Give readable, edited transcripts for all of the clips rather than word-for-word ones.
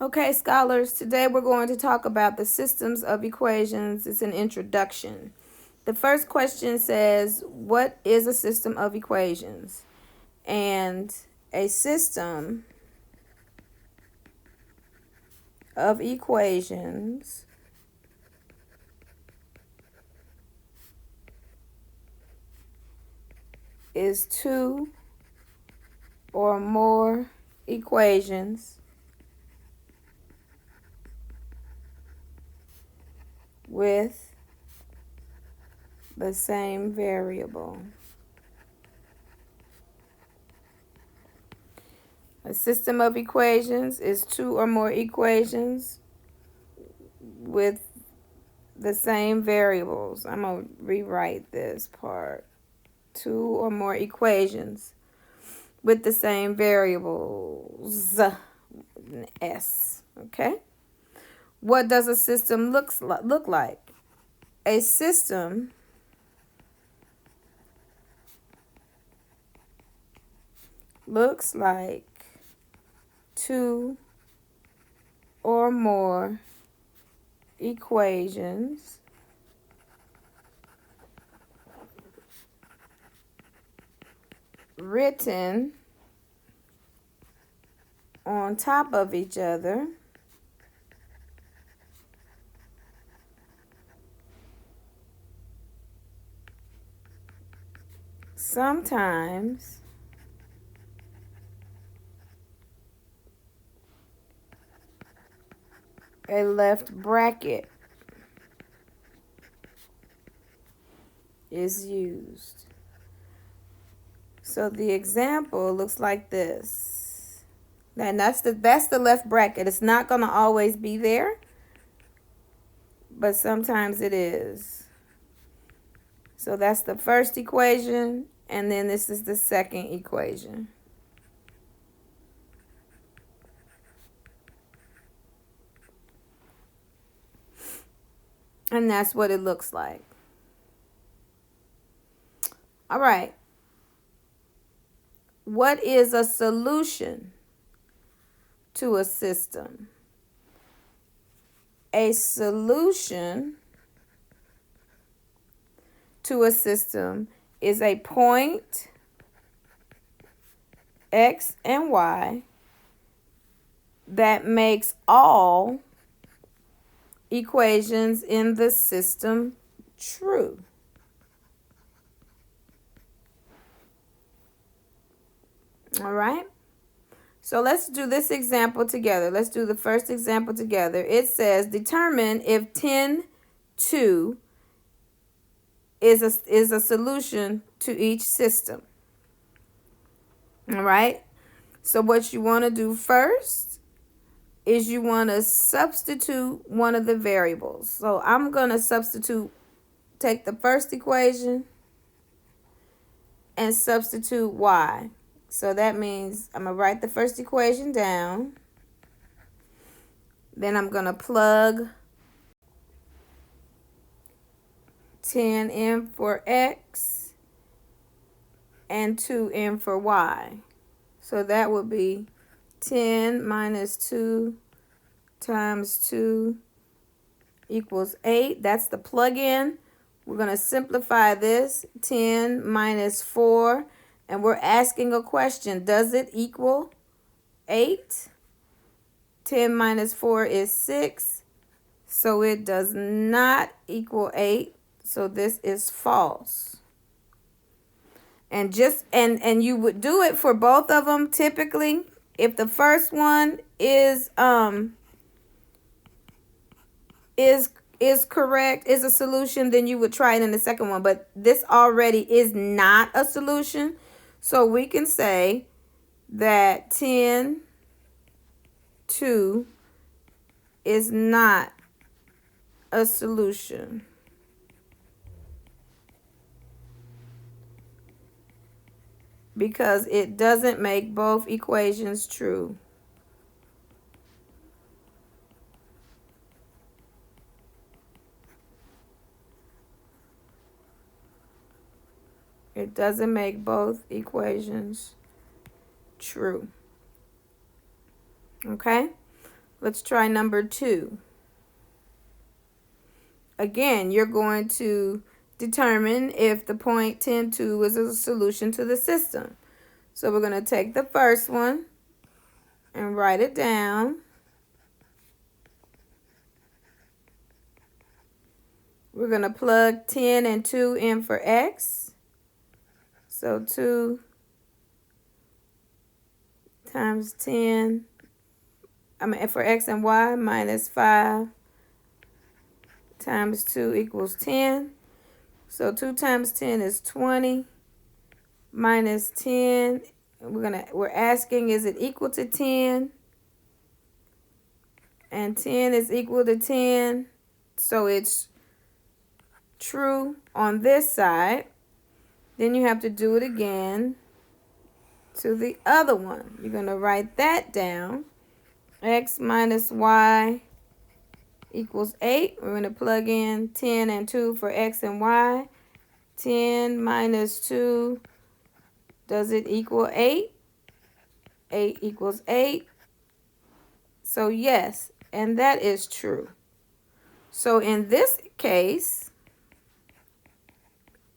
Okay, scholars, today we're going to talk about the systems of equations. It's an introduction. The first question says, what is a system of equations? And a system of equations is two or more equations with the same variable. A system of equations is two or more equations with the same variables. I'm going to rewrite this part. Two or more equations with the same variables. S. Okay? What does a system look like? A system looks like two or more equations written on top of each other sometimes a left bracket is used. So the example looks like this. And that's the left bracket. It's not going to always be there, but sometimes it is. So that's the first equation, and then this is the second equation. And that's what it looks like. All right. What is a solution to a system? A solution to a system is a point X and Y that makes all equations in the system true. All right. So let's do this example together. Let's do the first example together. It says determine if 10(2) is a solution to each system. All right. So what you want to do first is you want to substitute one of the variables. So I'm going to take the first equation and substitute y. So that means I'm going to write the first equation down. Then I'm going to plug 10 in for x and 2 in for y. So that would be 10 minus 2 times 2 equals 8. That's the plug-in. We're going to simplify this. 10 minus 4. And we're asking a question. Does it equal 8? 10 minus 4 is 6. So it does not equal 8. So this is false. And you would do it for both of them typically. If the first one is correct, is a solution, then you would try it in the second one. But this already is not a solution. So we can say that 10(2) is not a solution. Because it doesn't make both equations true. It doesn't make both equations true. Okay? Let's try number 2. Again, you're going to determine if the point 10, 2 is a solution to the system. So we're going to take the first one and write it down. We're going to plug 10 and 2 in for x. So 2 times 10, for x and y, minus 5 times 2 equals 10. So 2 times 10 is 20, minus 10. We're asking, is it equal to 10? And 10 is equal to 10. So it's true on this side. Then you have to do it again to the other one. You're going to write that down. X minus y equals 8. We're going to plug in 10 and 2 for x and y. 10 minus 2, does it equal 8? 8 equals 8. So yes, and that is true. So in this case,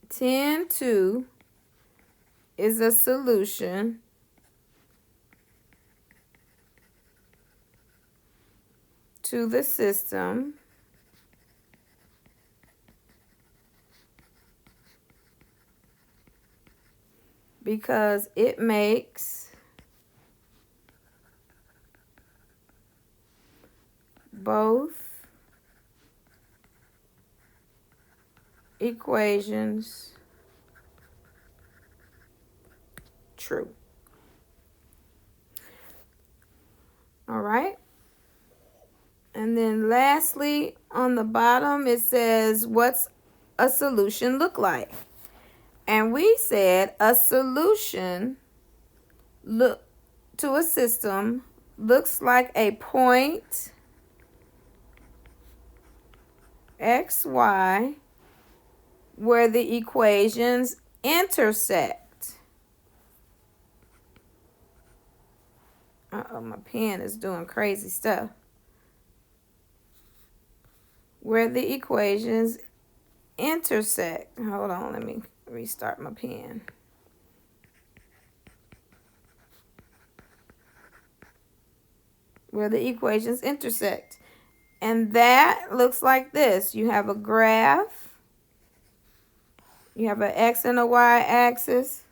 10, 2 is a solution to the system because it makes both equations true. All right. And then lastly, on the bottom, it says, what's a solution look like? And we said a solution to a system looks like a point xy where the equations intersect. Uh-oh, my pen is doing crazy stuff. Where the equations intersect. Hold on, let me restart my pen. Where the equations intersect. And that looks like this. You have a graph. You have an x and a y axis.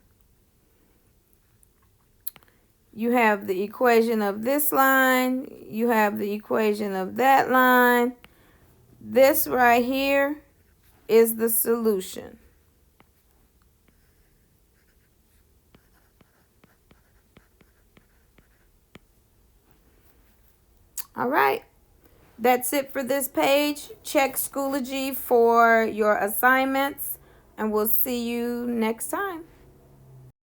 You have the equation of this line. You have the equation of that line. This right here is the solution. All right. That's it for this page. Check Schoology for your assignments, and we'll see you next time.